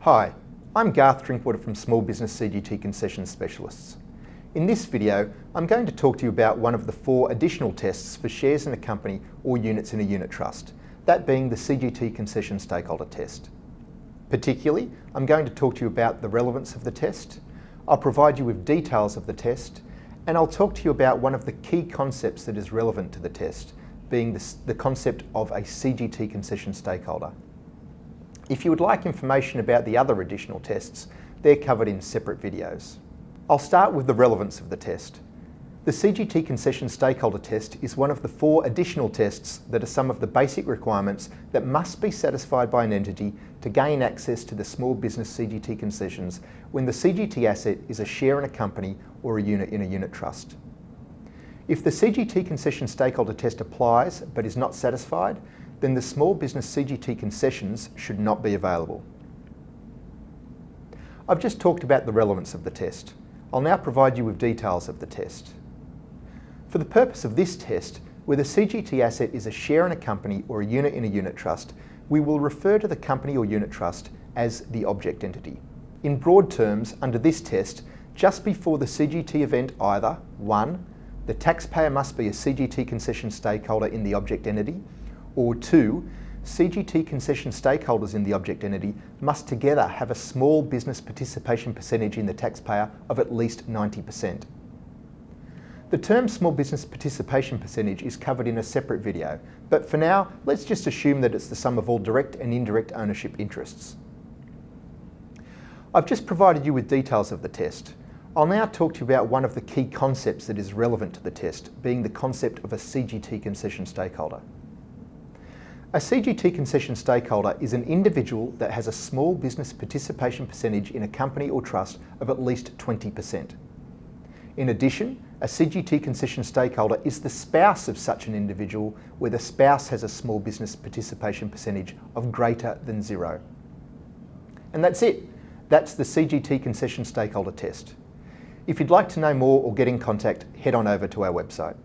Hi, I'm Garth Drinkwater from Small Business CGT Concession Specialists. In this video, I'm going to talk to you about one of the 4 additional tests for shares in a company or units in a unit trust, that being the CGT Concession Stakeholder test. Particularly, I'm going to talk to you about the relevance of the test, I'll provide you with details of the test, and I'll talk to you about one of the key concepts that is relevant to the test, being the concept of a CGT concession stakeholder. If you would like information about the other additional tests, they're covered in separate videos. I'll start with the relevance of the test. The CGT Concession Stakeholder test is one of the 4 additional tests that are some of the basic requirements that must be satisfied by an entity to gain access to the Small Business CGT concessions when the CGT asset is a share in a company or a unit in a unit trust. If the CGT Concession Stakeholder test applies but is not satisfied, then the Small Business CGT concessions should not be available. I've just talked about the relevance of the test. I'll now provide you with details of the test. For the purpose of this test, where the CGT asset is a share in a company or a unit in a unit trust, we will refer to the company or unit trust as the object entity. In broad terms, under this test, just before the CGT event either 1. The taxpayer must be a CGT concession stakeholder in the object entity, or 2. CGT concession stakeholders in the object entity must together have a small business participation percentage in the taxpayer of at least 90%. The term small business participation percentage is covered in a separate video, but for now, let's just assume that it's the sum of all direct and indirect ownership interests. I've just provided you with details of the test. I'll now talk to you about one of the key concepts that is relevant to the test, being the concept of a CGT concession stakeholder. A CGT concession stakeholder is an individual that has a small business participation percentage in a company or trust of at least 20%. In addition, a CGT concession stakeholder is the spouse of such an individual where the spouse has a small business participation percentage of greater than 0. And that's it. That's the CGT concession stakeholder test. If you'd like to know more or get in contact, head on over to our website.